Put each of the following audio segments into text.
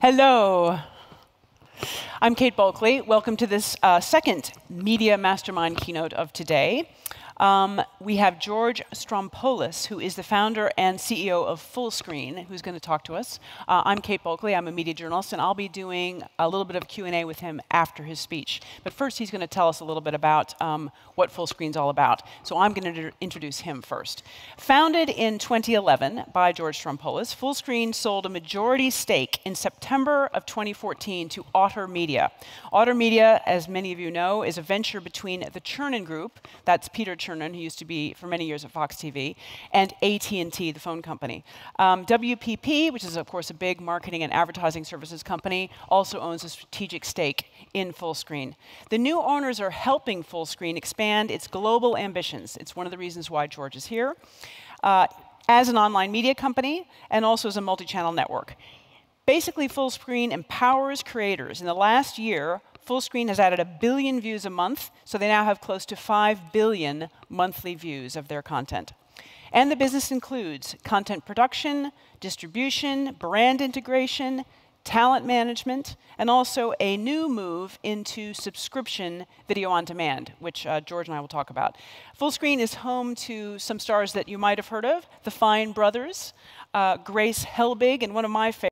Hello. I'm Kate Bulkley. Welcome to this second Media Mastermind keynote of today. We have George Strompolos, who is the founder and CEO of Fullscreen, who's going to talk to us. I'm Kate Bulkley. I'm a media journalist, and I'll be doing a little bit of Q&A with him after his speech. But first, he's going to tell us a little bit about what Fullscreen's all about. So I'm going to introduce him first. Founded in 2011 by George Strompolos, Fullscreen sold a majority stake in September of 2014 to Otter Media. Otter Media, as many of you know, is a venture between the Chernin Group, that's Peter Chernin, who used to be for many years at Fox TV, and AT&T, the phone company. WPP, which is of course a big marketing and advertising services company, also owns a strategic stake in Fullscreen. The new owners are helping Fullscreen expand its global ambitions. It's one of the reasons why George is here, as an online media company and also as a multi-channel network. Basically, Fullscreen empowers creators. In the last year, Fullscreen has added 1 billion views a month, so they now have close to 5 billion monthly views of their content. And the business includes content production, distribution, brand integration, talent management, and also a new move into subscription video on demand, which George and I will talk about. Fullscreen is home to some stars that you might have heard of, the Fine Brothers, Grace Helbig, and one of my favorites.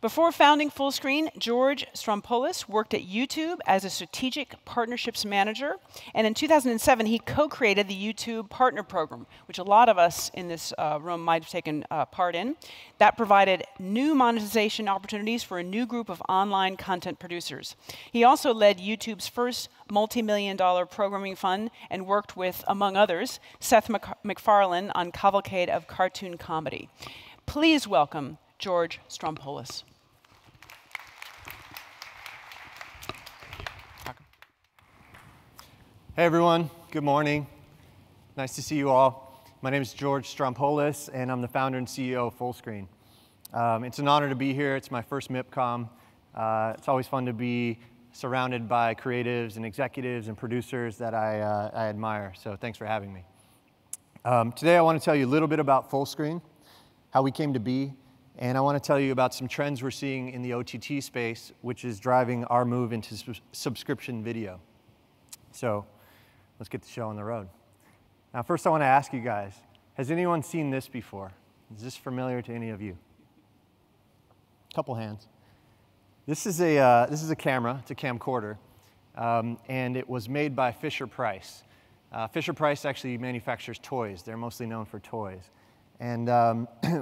Before founding Fullscreen, George Strompolos worked at YouTube as a strategic partnerships manager. And in 2007, he co-created the YouTube Partner Program, which a lot of us in this room might have taken part in. That provided new monetization opportunities for a new group of online content producers. He also led YouTube's first multi-million-dollar programming fund and worked with, among others, Seth MacFarlane on Cavalcade of Cartoon Comedy. Please welcome George Strompolos. Hey everyone, good morning. Nice to see you all. My name is George Strompolos, and I'm the founder and CEO of Fullscreen. It's an honor to be here. It's my first MIPCOM. It's always fun to be surrounded by creatives and executives and producers that I admire, so thanks for having me. Today I want to tell you a little bit about Fullscreen, how we came to be, and I want to tell you about some trends we're seeing in the OTT space, which is driving our move into subscription video. So let's get the show on the road. Now, first I want to ask you guys, has anyone seen this before? Is this familiar to any of you? Couple hands. This is a camera, it's a camcorder, and it was made by Fisher-Price. Fisher-Price actually manufactures toys. They're mostly known for toys. And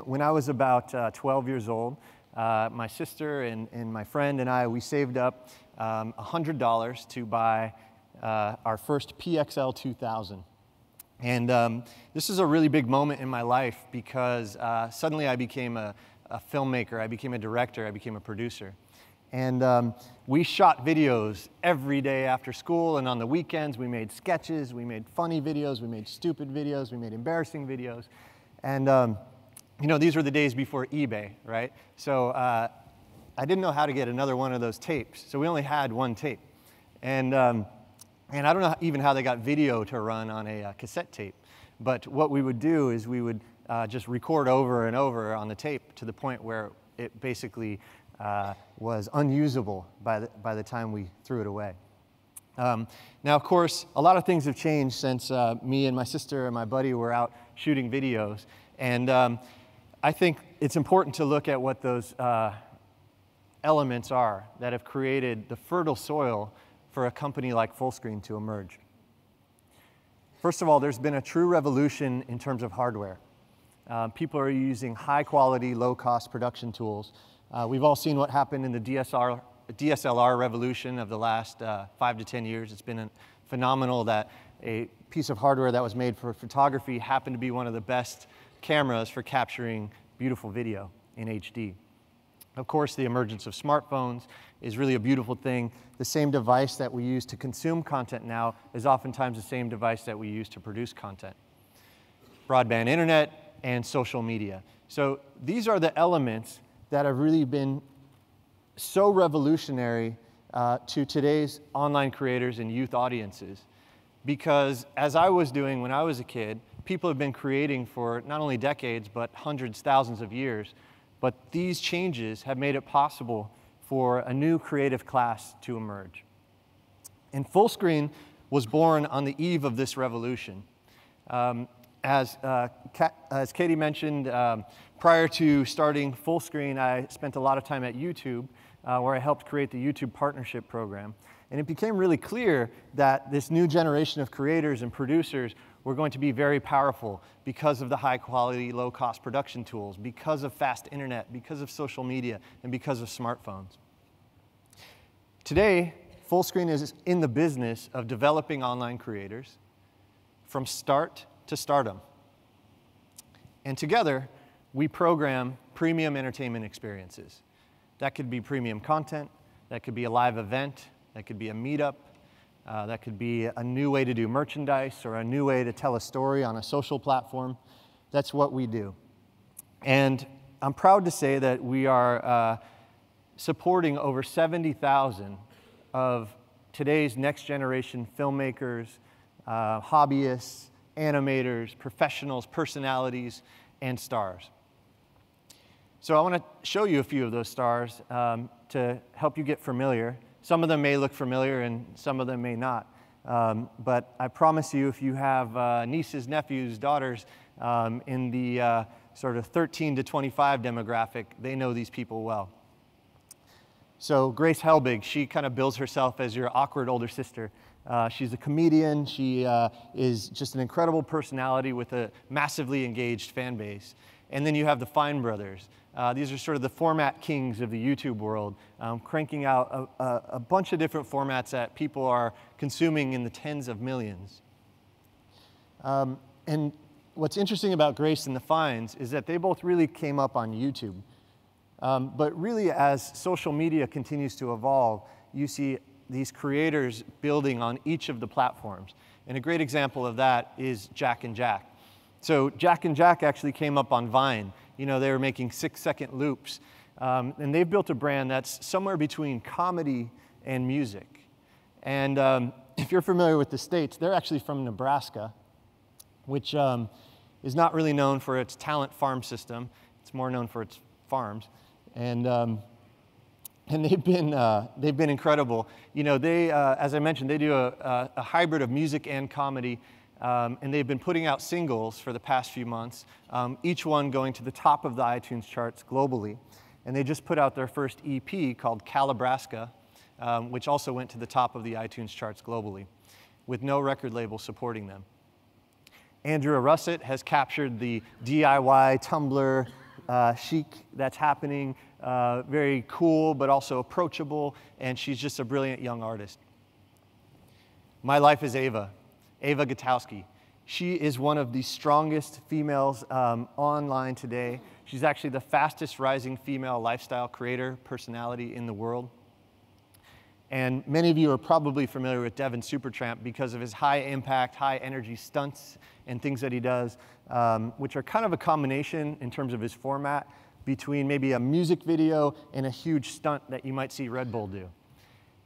when I was about 12 years old, my sister and my friend and I, we saved up $100 to buy our first PXL 2000. And this is a really big moment in my life because suddenly I became a filmmaker, I became a director, I became a producer. And we shot videos every day after school, and on the weekends we made sketches, we made funny videos, we made stupid videos, we made embarrassing videos. And you know, these were the days before eBay, right? So I didn't know how to get another one of those tapes, so we only had one tape. And I don't know even how they got video to run on a cassette tape. But what we would do is we would just record over and over on the tape to the point where it basically was unusable by the time we threw it away. Now, of course, a lot of things have changed since me and my sister and my buddy were out shooting videos. And I think it's important to look at what those elements are that have created the fertile soil for a company like Fullscreen to emerge. First of all, there's been a true revolution in terms of hardware. People are using high-quality, low-cost production tools. We've all seen what happened in the DSLR revolution of the last 5 to 10 years. It's been phenomenal that a piece of hardware that was made for photography happened to be one of the best cameras for capturing beautiful video in HD. Of course, the emergence of smartphones is really a beautiful thing. The same device that we use to consume content now is oftentimes the same device that we use to produce content. Broadband internet and social media. So these are the elements that have really been so revolutionary to today's online creators and youth audiences. Because as I was doing when I was a kid, people have been creating for not only decades, but hundreds, thousands of years but these changes have made it possible for a new creative class to emerge. And Fullscreen was born on the eve of this revolution. As Katie mentioned, prior to starting Fullscreen, I spent a lot of time at YouTube, where I helped create the YouTube Partnership Program. And it became really clear that this new generation of creators and producers were going to be very powerful because of the high-quality, low-cost production tools, because of fast internet, because of social media, and because of smartphones. Today, Fullscreen is in the business of developing online creators from start to stardom. And together, we program premium entertainment experiences. That could be premium content, that could be a live event, that could be a meetup, that could be a new way to do merchandise or a new way to tell a story on a social platform. That's what we do. And I'm proud to say that we are supporting over 70,000 of today's next generation filmmakers, hobbyists, animators, professionals, personalities, and stars. So I want to show you a few of those stars to help you get familiar. Some of them may look familiar and some of them may not. But I promise you, if you have nieces, nephews, daughters in the sort of 13 to 25 demographic, they know these people well. So Grace Helbig, she kind of bills herself as your awkward older sister. She's a comedian. She is just an incredible personality with a massively engaged fan base. And then you have the Fine brothers. These are sort of the format kings of the YouTube world, cranking out a bunch of different formats that people are consuming in the tens of millions. And what's interesting about Grace and the Fines is that they both really came up on YouTube. But really, as social media continues to evolve, you see these creators building on each of the platforms. And a great example of that is Jack and Jack. So Jack and Jack actually came up on Vine. You know, they were making 6-second loops. And they've built a brand that's somewhere between comedy and music. And if you're familiar with the States, they're actually from Nebraska, which is not really known for its talent farm system. It's more known for its farms. And they've been incredible. You know, they, as I mentioned, they do a hybrid of music and comedy. And they've been putting out singles for the past few months, each one going to the top of the iTunes charts globally. And they just put out their first EP called Calibraska, which also went to the top of the iTunes charts globally, with no record label supporting them. Andrea Russett has captured the DIY Tumblr chic that's happening, very cool but also approachable, and she's just a brilliant young artist. My life is Ava Gutowski. She is one of the strongest females online today. She's actually the fastest rising female lifestyle creator personality in the world. And many of you are probably familiar with Devin Supertramp because of his high impact, high energy stunts and things that he does, which are kind of a combination in terms of his format between maybe a music video and a huge stunt that you might see Red Bull do.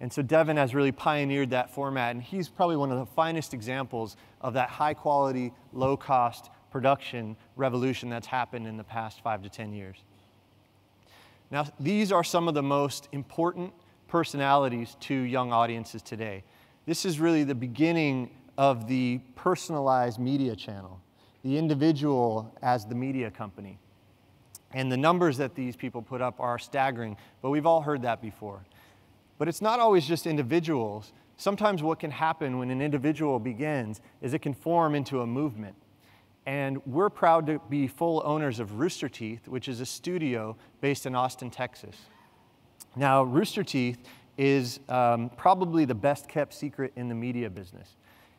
And so Devin has really pioneered that format, and he's probably one of the finest examples of that high-quality, low-cost production revolution that's happened in the past 5 to 10 years. Now, these are some of the most important personalities to young audiences today. This is really the beginning of the personalized media channel, the individual as the media company. And the numbers that these people put up are staggering, but we've all heard that before. But it's not always just individuals. Sometimes what can happen when an individual begins is it can form into a movement. And we're proud to be full owners of Roosterteeth, which is a studio based in Austin, Texas. Now, Roosterteeth is probably the best kept secret in the media business.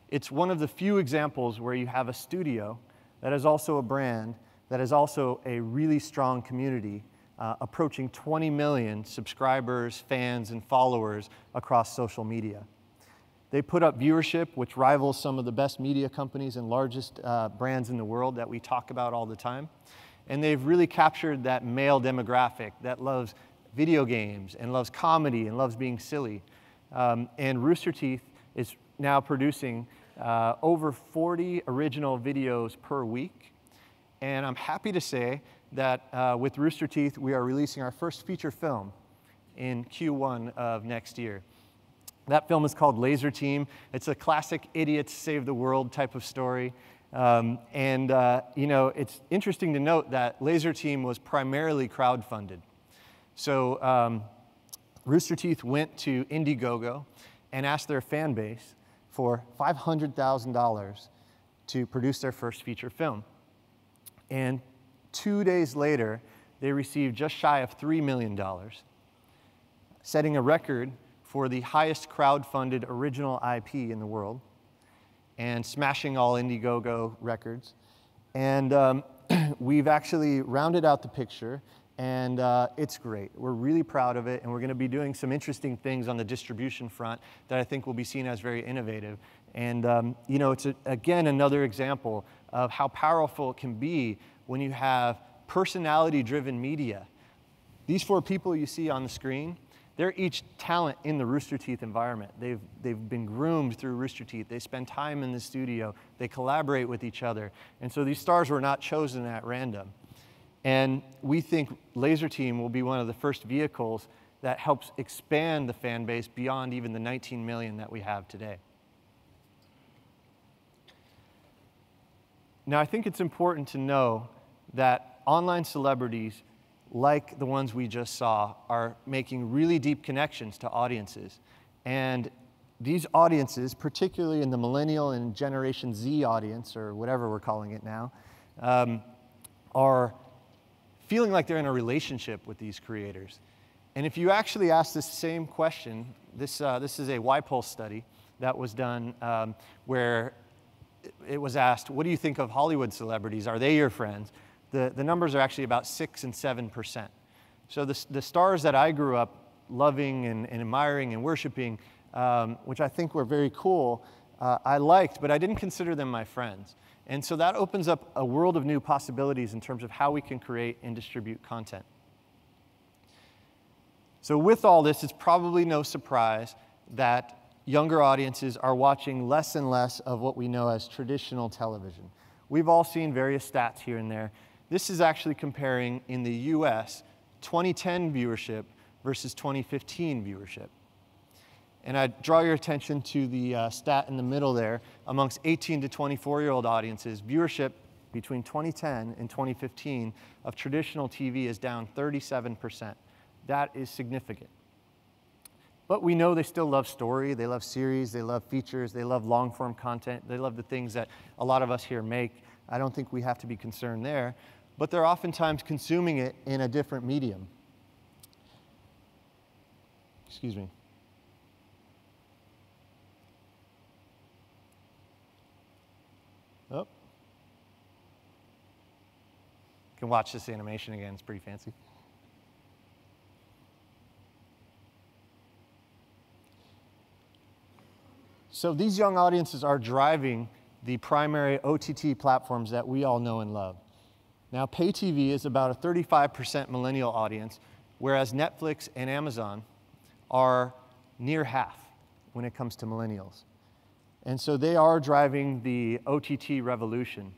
It's one of the few examples where you have a studio that is also a brand, that is also a really strong community, approaching 20 million subscribers, fans, and followers across social media. They put up viewership, which rivals some of the best media companies and largest brands in the world that we talk about all the time. And they've really captured that male demographic that loves video games and loves comedy and loves being silly. And Roosterteeth is now producing over 40 original videos per week. And I'm happy to say that with Roosterteeth, we are releasing our first feature film in Q1 of next year. That film is called Laser Team. It's a classic idiots save the world type of story. You know, it's interesting to note that Laser Team was primarily crowdfunded. So Roosterteeth went to Indiegogo and asked their fan base for $500,000 to produce their first feature film. And 2 days later, they received just shy of $3 million, setting a record for the highest crowd-funded original IP in the world, and smashing all Indiegogo records. And we've actually rounded out the picture, and it's great. We're really proud of it, and we're going to be doing some interesting things on the distribution front that I think will be seen as very innovative. And you know, it's again another example of how powerful it can be when you have personality-driven media. These 4 people you see on the screen, they're each talent in the Roosterteeth environment. They've been groomed through Roosterteeth. They spend time in the studio. They collaborate with each other. And so these stars were not chosen at random. And we think Laser Team will be one of the first vehicles that helps expand the fan base beyond even the 19 million that we have today. Now, I think it's important to know that online celebrities, like the ones we just saw, are making really deep connections to audiences. And these audiences, particularly in the millennial and Generation Z audience, or whatever we're calling it now, are feeling like they're in a relationship with these creators. And if you actually ask this same question, this is a Y-Pulse study that was done where it was asked, what do you think of Hollywood celebrities? Are they your friends? The numbers are actually about 6 and 7%. So the stars that I grew up loving and admiring and worshiping, which I think were very cool, I liked, but I didn't consider them my friends. And so that opens up a world of new possibilities in terms of how we can create and distribute content. So with all this, it's probably no surprise that younger audiences are watching less and less of what we know as traditional television. We've all seen various stats here and there. This is actually comparing, in the US, 2010 viewership versus 2015 viewership. And I draw your attention to the stat in the middle there. Amongst 18 to 24-year-old audiences, viewership between 2010 and 2015 of traditional TV is down 37%. That is significant. But we know they still love story, they love series, they love features, they love long-form content, they love the things that a lot of us here make. I don't think we have to be concerned there. But they're oftentimes consuming it in a different medium. Excuse me. Oh. You can watch this animation again, it's pretty fancy. So these young audiences are driving the primary OTT platforms that we all know and love. Now, pay TV is about a 35% millennial audience, whereas Netflix and Amazon are near half when it comes to millennials. And so they are driving the OTT revolution.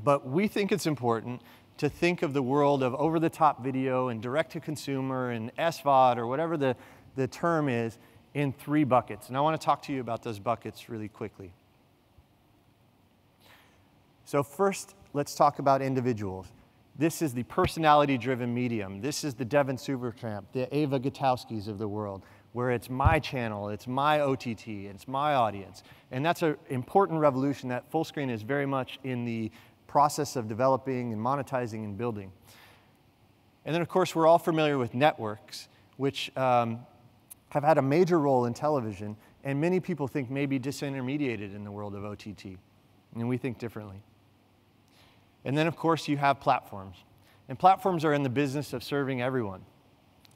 But we think it's important to think of the world of over-the-top video and direct-to-consumer and SVOD, or whatever the term is, in 3 buckets. And I want to talk to you about those buckets really quickly. So first, let's talk about individuals. This is the personality-driven medium. This is the Devin Supertramp, the Ava Gutowskis of the world, where it's my channel, it's my OTT, it's my audience. And that's an important revolution that Fullscreen is very much in the process of developing and monetizing and building. And then, of course, we're all familiar with networks, which have had a major role in television, and many people think may be disintermediated in the world of OTT. And we think differently. And then, of course, you have platforms. And platforms are in the business of serving everyone.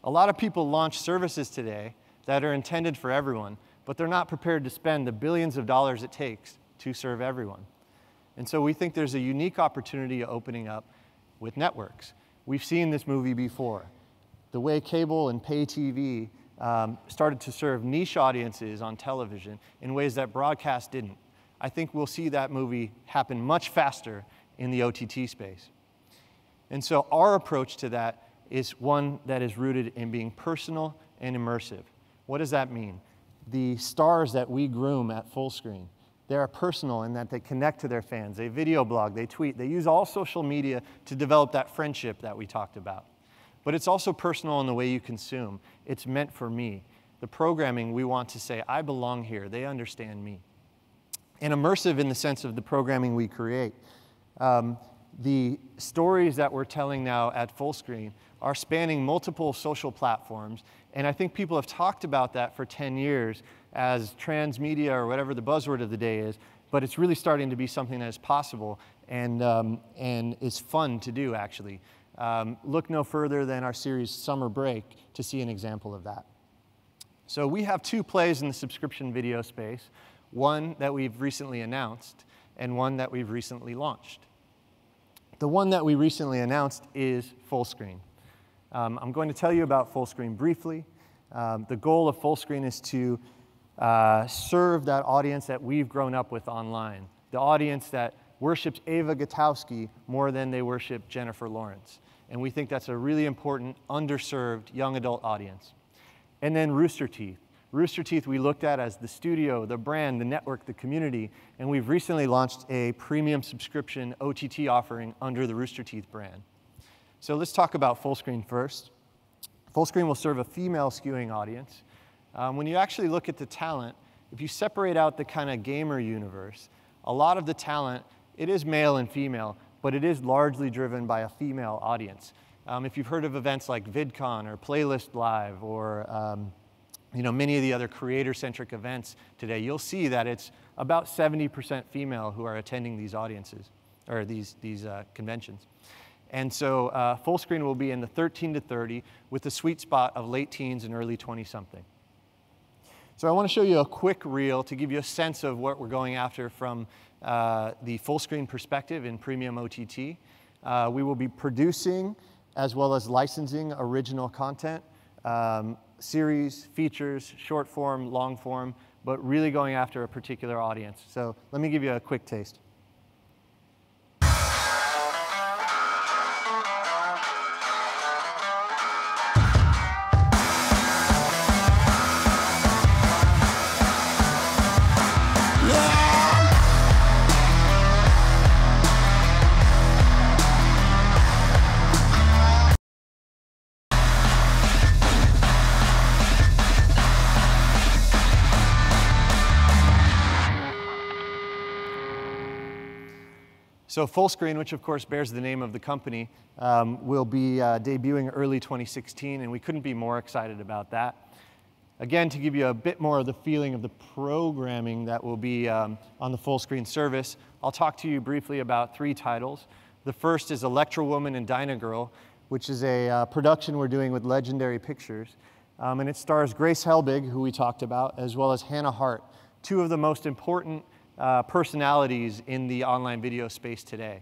A lot of people launch services today that are intended for everyone, but they're not prepared to spend the billions of dollars it takes to serve everyone. And so we think there's a unique opportunity opening up with networks. We've seen this movie before. The way cable and pay TV started to serve niche audiences on television in ways that broadcast didn't. I think we'll see that movie happen much faster in the OTT space. And so our approach to that is one that is rooted in being personal and immersive. What does that mean? The stars that we groom at Fullscreen, they are personal in that they connect to their fans. They video blog, they tweet, they use all social media to develop that friendship that we talked about. But it's also personal in the way you consume. It's meant for me. The programming, we want to say, I belong here, they understand me. And immersive in the sense of the programming we create. The stories that we're telling now at Fullscreen are spanning multiple social platforms, and I think people have talked about that for 10 years as transmedia or whatever the buzzword of the day is, but it's really starting to be something that is possible and is fun to do, actually. Look no further than our series Summer Break to see an example of that. So we have two plays in the subscription video space, one that we've recently announced and one that we've recently launched. The one that we recently announced is Fullscreen. I'm going to tell you about Fullscreen briefly. The goal of Fullscreen is to serve that audience that we've grown up with online, the audience that worships Ava Gutowski more than they worship Jennifer Lawrence. And we think that's a really important, underserved young adult audience. And then Roosterteeth. Roosterteeth we looked at as the studio, the brand, the network, the community, and we've recently launched a premium subscription OTT offering under the Roosterteeth brand. So let's talk about Fullscreen first. Fullscreen will serve a female skewing audience. When you actually look at the talent, if you separate out the kind of gamer universe, a lot of the talent, it is male and female, but it is largely driven by a female audience. If you've heard of events like VidCon or Playlist Live or many of the other creator-centric events today, you'll see that it's about 70% female who are attending these audiences, or these conventions. And so Fullscreen will be in the 13 to 30 with the sweet spot of late teens and early 20-something. So I want to show you a quick reel to give you a sense of what we're going after from the Fullscreen perspective in premium OTT. We will be producing as well as licensing original content, series, features, short form, long form, but really going after a particular audience. So let me give you a quick taste. So Fullscreen, which of course bears the name of the company, will be debuting early 2016, and we couldn't be more excited about that. Again, to give you a bit more of the feeling of the programming that will be on the Fullscreen service, I'll talk to you briefly about 3 titles. The first is Electra and Dyna, which is a production we're doing with Legendary Pictures. And it stars Grace Helbig, who we talked about, as well as Hannah Hart, 2 of the most important personalities in the online video space today.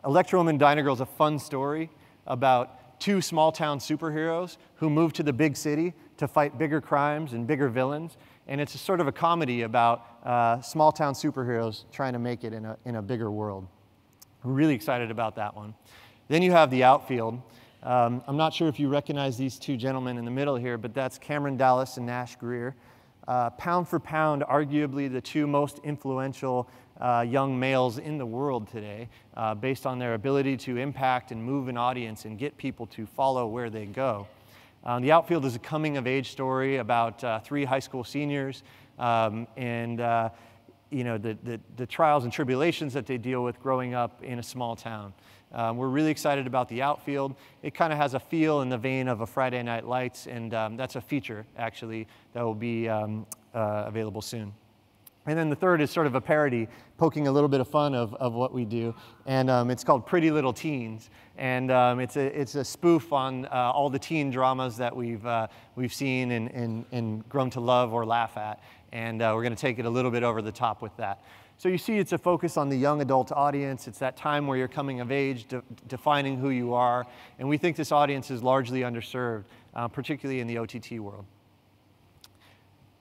Electra Dyna is a fun story about 2 small-town superheroes who move to the big city to fight bigger crimes and bigger villains. And it's a sort of a comedy about small-town superheroes trying to make it in a bigger world. We're really excited about that one. Then you have The Outfield. I'm not sure if you recognize these 2 gentlemen in the middle here, but that's Cameron Dallas and Nash Greer. Pound for pound, arguably the 2 most influential young males in the world today, based on their ability to impact and move an audience and get people to follow where they go. The Outfield is a coming-of-age story about 3 high school seniors and the trials and tribulations that they deal with growing up in a small town. We're really excited about The Outfield. It kind of has a feel in the vein of a Friday Night Lights, and that's a feature, actually, that will be available soon. And then the third is sort of a parody, poking a little bit of fun of what we do, and it's called Pretty Little Teens. And it's a spoof on all the teen dramas that we've seen and grown to love or laugh at, and we're going to take it a little bit over the top with that. So you see it's a focus on the young adult audience. It's that time where you're coming of age, defining who you are. And we think this audience is largely underserved, particularly in the OTT world.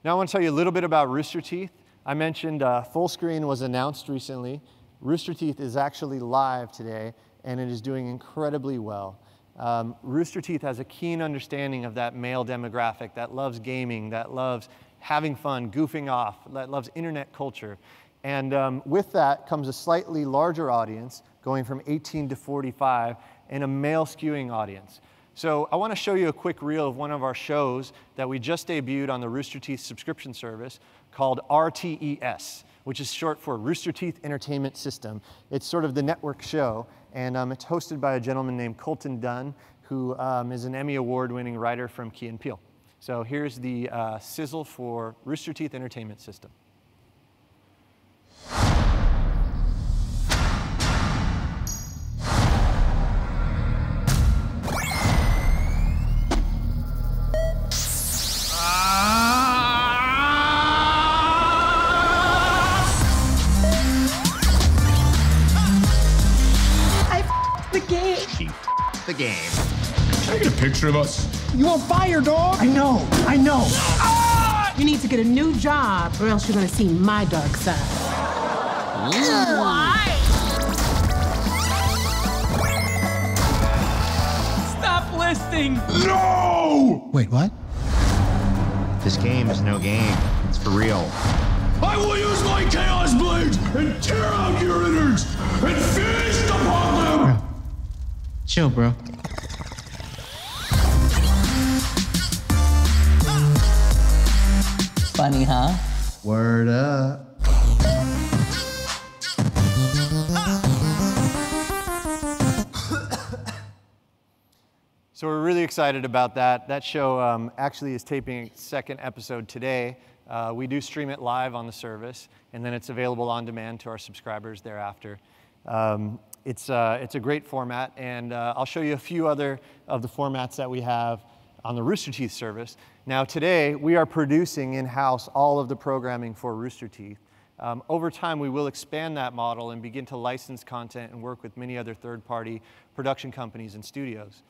Now I want to tell you a little bit about Roosterteeth. I mentioned Fullscreen was announced recently. Roosterteeth is actually live today, and it is doing incredibly well. Roosterteeth has a keen understanding of that male demographic that loves gaming, that loves having fun, goofing off, that loves internet culture. And with that comes a slightly larger audience, going from 18 to 45, and a male skewing audience. So I want to show you a quick reel of one of our shows that we just debuted on the Roosterteeth subscription service called RTES, which is short for Roosterteeth Entertainment System. It's sort of the network show, and it's hosted by a gentleman named Colton Dunn, who is an Emmy Award-winning writer from Key & Peele. So here's the sizzle for Roosterteeth Entertainment System. The game. Can I get a picture of us? You on fire, dog? I know. Ah! You need to get a new job, or else you're gonna see my dark side. Why? Stop listening! No! Wait, what? This game is no game. It's for real. I will use my Chaos Blades and tear out your innards and feast upon them! Bro. Chill, bro. Funny, huh? Word up. So we're really excited about that. That show actually is taping its second episode today. We do stream it live on the service, and then it's available on demand to our subscribers thereafter. It's a great format, and I'll show you a few other of the formats that we have on the Roosterteeth service. Now today, we are producing in-house all of the programming for Roosterteeth. Over time, we will expand that model and begin to license content and work with many other third-party production companies and studios.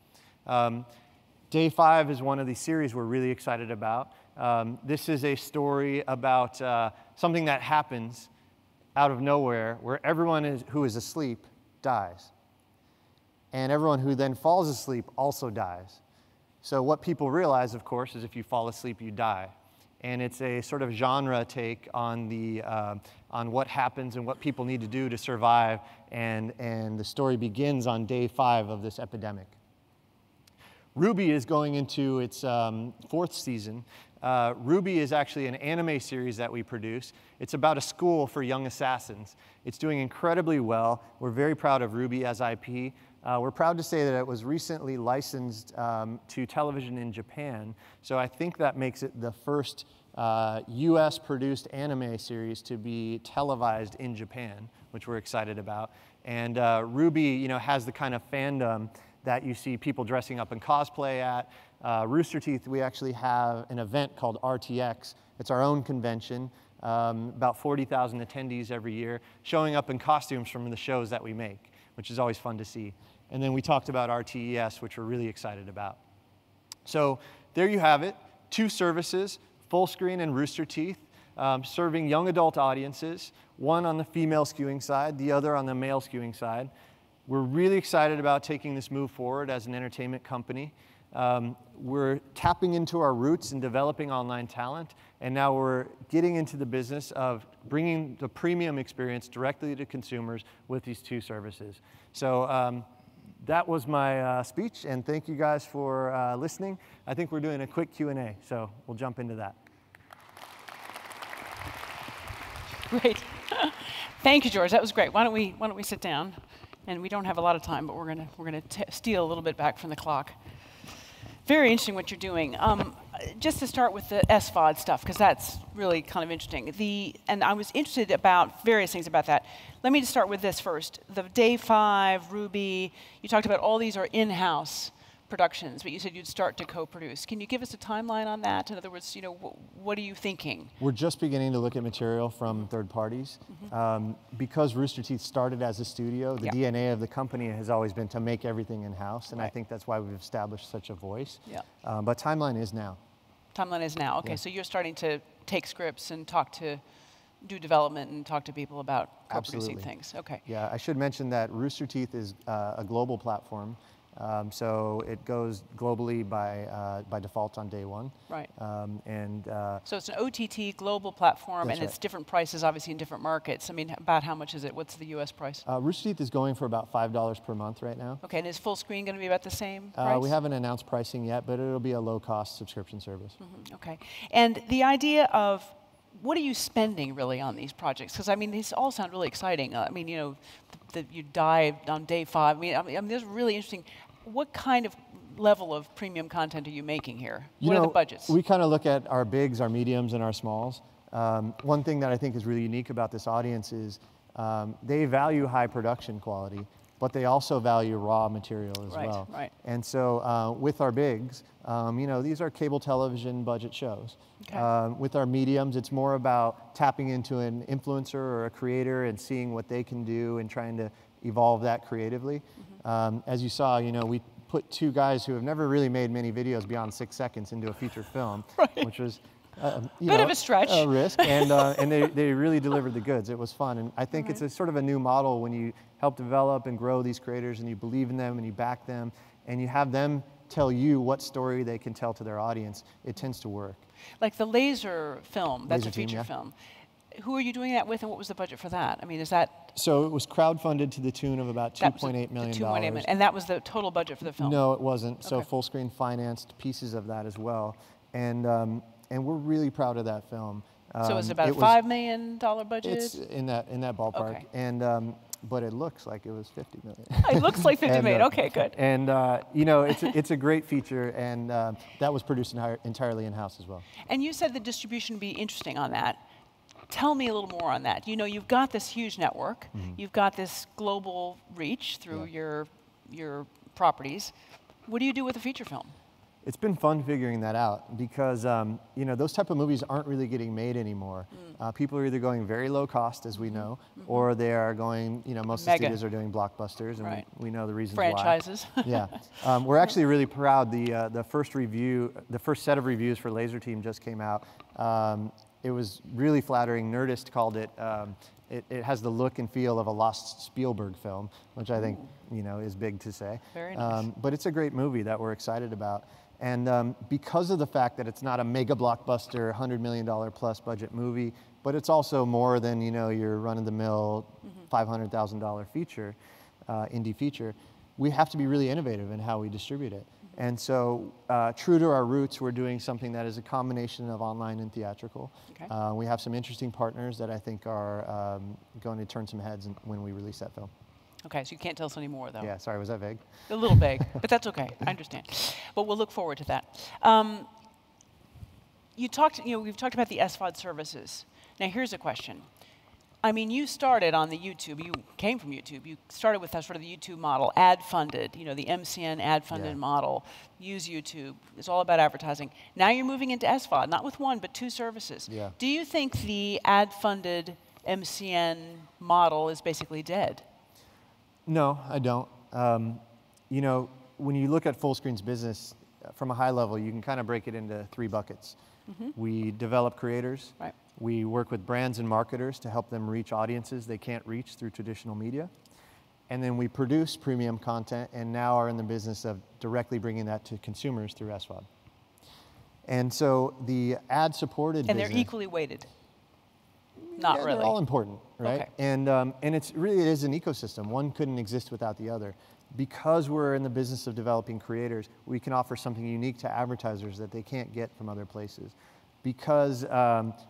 Day 5 is one of the series we're really excited about. This is a story about something that happens out of nowhere where everyone who is asleep dies. And everyone who then falls asleep also dies. So what people realize, of course, is if you fall asleep, you die. And it's a sort of genre take on what happens and what people need to do to survive. And the story begins on day 5 of this epidemic. RWBY is going into its 4th season. RWBY is actually an anime series that we produce. It's about a school for young assassins. It's doing incredibly well. We're very proud of RWBY as IP. We're proud to say that it was recently licensed to television in Japan. So I think that makes it the first US-produced anime series to be televised in Japan, which we're excited about. And RWBY, has the kind of fandom that you see people dressing up in cosplay at. Roosterteeth, we actually have an event called RTX. It's our own convention, about 40,000 attendees every year, showing up in costumes from the shows that we make, which is always fun to see. And then we talked about RTES, which we're really excited about. So there you have it, 2 services, Fullscreen and Roosterteeth, serving young adult audiences, one on the female skewing side, the other on the male skewing side. We're really excited about taking this move forward as an entertainment company. We're tapping into our roots and developing online talent, and now we're getting into the business of bringing the premium experience directly to consumers with these 2 services. So that was my speech, and thank you guys for listening. I think we're doing a quick Q&A, so we'll jump into that. Great. Thank you, George. That was great. Why don't we sit down? And we don't have a lot of time, but we're gonna steal a little bit back from the clock. Very interesting what you're doing. Just to start with the SVOD stuff, because that's really kind of interesting. And I was interested about various things about that. Let me just start with this first. The Day 5, RWBY, you talked about all these are in-house productions, but you said you'd start to co-produce. Can you give us a timeline on that? In other words, what are you thinking? We're just beginning to look at material from third parties. Because Roosterteeth started as a studio, the DNA of the company has always been to make everything in-house, and I think that's why we've established such a voice. But timeline is now. Timeline is now. Okay, so you're starting to take scripts and talk to do development and talk to people about co-producing Absolutely. things. Okay. Yeah, I should mention that Roosterteeth is a global platform. So it goes globally by default on day one. Right. So it's an OTT global platform, That's and it's right. different prices, obviously, in different markets. I mean, about how much is it? What's the U.S. price? Roosterteeth is going for about $5 per month right now. Okay, and is Fullscreen going to be about the same price? We haven't announced pricing yet, but it'll be a low-cost subscription service. Okay, and the idea of what are you spending really on these projects? Because I mean, these all sound really exciting. I mean, you know, you dived on day 5. I mean, this is really interesting. What kind of level of premium content are you making here? What are the budgets? We kind of look at our bigs, our mediums, and our smalls. One thing that I think is really unique about this audience is they value high production quality, but they also value raw material as well. Right. And so with our bigs, you know, these are cable television budget shows. Okay. With our mediums, it's more about tapping into an influencer or a creator and seeing what they can do and trying to evolve that creatively. As you saw, you know, we put 2 guys who have never really made many videos beyond 6 seconds into a feature film, which was bit of a stretch, a risk, and they really delivered the goods. It was fun, and I think it's a sort of a new model when you help develop and grow these creators, and you believe in them, and you back them, and you have them tell you what story they can tell to their audience. It tends to work. Like the laser film, that's Laser a Team, feature yeah. film. Who are you doing that with, and what was the budget for that? I mean, is that... So it was crowdfunded to the tune of about $2.8 million. $2.8 million, and that was the total budget for the film? No, it wasn't. So Okay. Fullscreen financed pieces of that as well, and we're really proud of that film. So it's about a $5 million budget? It's in that ballpark, Okay. and but it looks like it was $50 million. It looks like $50 million. Okay, good. And you know, it's a great feature, and that was produced entirely in-house as well. And you said the distribution would be interesting on that. Tell me a little more on that. You know, you've got this huge network. You've got this global reach through your properties. What do you do with a feature film? It's been fun figuring that out because you know, those type of movies aren't really getting made anymore. People are either going very low cost, as we know, or they are going, you know, most of the studios are doing blockbusters, and we know the reasons Franchises. why. Yeah, we're actually really proud. The first set of reviews for Laser Team just came out. It was really flattering. Nerdist called it. It has the look and feel of a lost Spielberg film, which I think, you know, is big to say. Very nice. But it's a great movie that we're excited about. And because of the fact that it's not a mega blockbuster, $100 million plus budget movie, but it's also more than, you know, your run-of-the-mill $500,000 feature, indie feature, we have to be really innovative in how we distribute it. And so, true to our roots, we're doing something that is a combination of online and theatrical. Okay. We have some interesting partners that I think are going to turn some heads when we release that film. Okay, so you can't tell us any more, though. Yeah, sorry, was that vague? A little vague, but that's okay. I understand. But we'll look forward to that. We've talked about the SVOD services. Now, here's a question. I mean, you started on the YouTube. You came from YouTube. You started with that sort of the YouTube model, ad-funded. You know, the MCN ad-funded model. Use YouTube. It's all about advertising. Now you're moving into SVOD, not with one, but 2 services. Yeah. Do you think the ad-funded MCN model is basically dead? No, I don't. You know, when you look at Fullscreen's business, from a high level, you can kind of break it into 3 buckets. We develop creators. Right. We work with brands and marketers to help them reach audiences they can't reach through traditional media. And then we produce premium content and now are in the business of directly bringing that to consumers through SVOD. And so the ad-supported business... And they're equally weighted? Not really? They're all important, right? Okay. And it is an ecosystem. One couldn't exist without the other. Because we're in the business of developing creators, we can offer something unique to advertisers that they can't get from other places. Because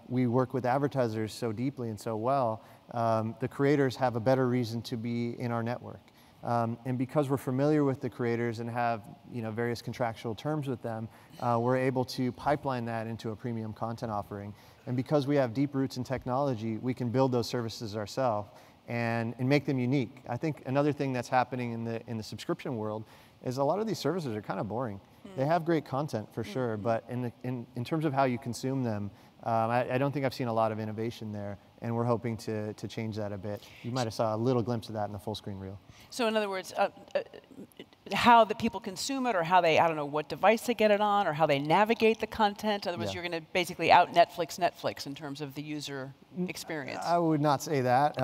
we work with advertisers so deeply and so well, the creators have a better reason to be in our network. And because we're familiar with the creators and have, you know, various contractual terms with them, we're able to pipeline that into a premium content offering. And because we have deep roots in technology, we can build those services ourselves and make them unique. I think another thing that's happening in the subscription world is a lot of these services are kind of boring. They have great content for sure, but in terms of how you consume them, I don't think I've seen a lot of innovation there. and we're hoping to change that a bit. You might have saw a little glimpse of that in the Fullscreen reel. So in other words, how the people consume it, or how they, I don't know, what device they get it on, or how they navigate the content. In other words, you're going to basically out Netflix in terms of the user experience. I would not say that,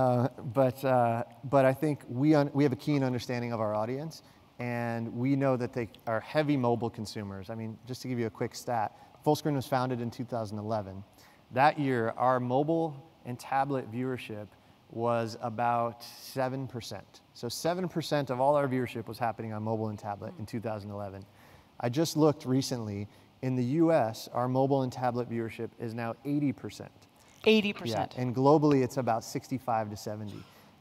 but I think we have a keen understanding of our audience, and we know that they are heavy mobile consumers. I mean, just to give you a quick stat, Fullscreen was founded in 2011. That year, our mobile and tablet viewership was about 7%. So 7% of all our viewership was happening on mobile and tablet in 2011. I just looked recently, in the US, our mobile and tablet viewership is now 80%. 80%. Yeah, and globally it's about 65 to 70.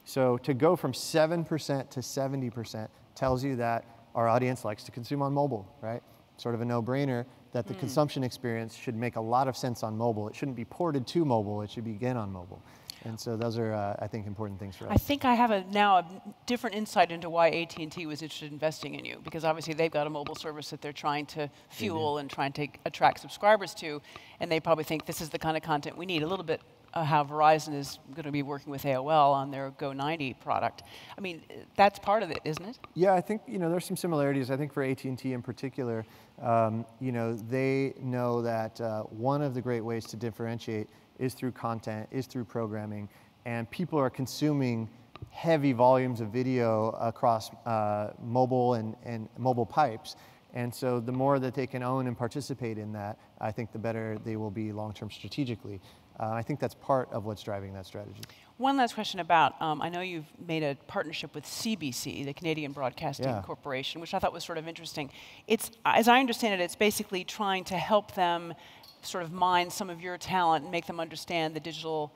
So to go from 7% to 70% tells you that our audience likes to consume on mobile, right? Sort of a no-brainer that the consumption experience should make a lot of sense on mobile. It shouldn't be ported to mobile, it should begin on mobile. And so those are, I think, important things for us. I think I have now a different insight into why AT&T was interested in investing in you, because obviously they've got a mobile service that they're trying to fuel and trying to attract subscribers to, and they probably think this is the kind of content we need. A little bit how Verizon is going to be working with AOL on their Go 90 product. I mean, that's part of it, isn't it? Yeah, I think there's some similarities. I think for AT&T in particular, they know that one of the great ways to differentiate is through content, is through programming, and people are consuming heavy volumes of video across mobile and mobile pipes. And so the more that they can own and participate in that, I think the better they will be long-term strategically. I think that's part of what's driving that strategy. One last question about, I know you've made a partnership with CBC, the Canadian Broadcasting Corporation, which I thought was sort of interesting. It's, as I understand it, it's basically trying to help them sort of mine some of your talent and make them understand the digital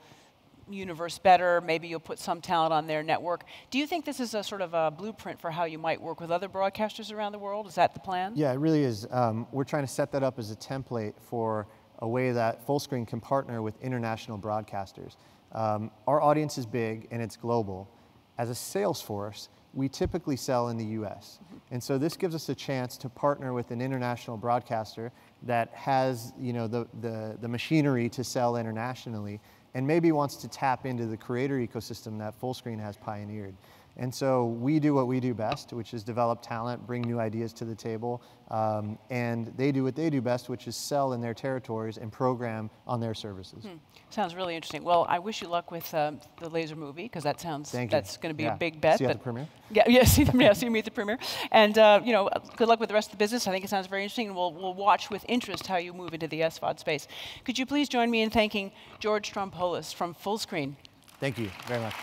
universe better. Maybe you'll put some talent on their network. Do you think this is a sort of a blueprint for how you might work with other broadcasters around the world? Is that the plan? Yeah, it really is. We're trying to set that up as a template for a way that Fullscreen can partner with international broadcasters. Our audience is big and it's global. As a sales force, we typically sell in the US. And so this gives us a chance to partner with an international broadcaster that has the machinery to sell internationally, and maybe wants to tap into the creator ecosystem that Fullscreen has pioneered. And so we do what we do best, which is develop talent, bring new ideas to the table, and they do what they do best, which is sell in their territories and program on their services. Sounds really interesting. Well, I wish you luck with the Laser movie, because that sounds that's going to be a big bet. See you at the premiere. See you at the premiere. And good luck with the rest of the business. I think it sounds very interesting, and we'll watch with interest how you move into the SVOD space. Could you please join me in thanking George Strompolos from Fullscreen? Thank you very much.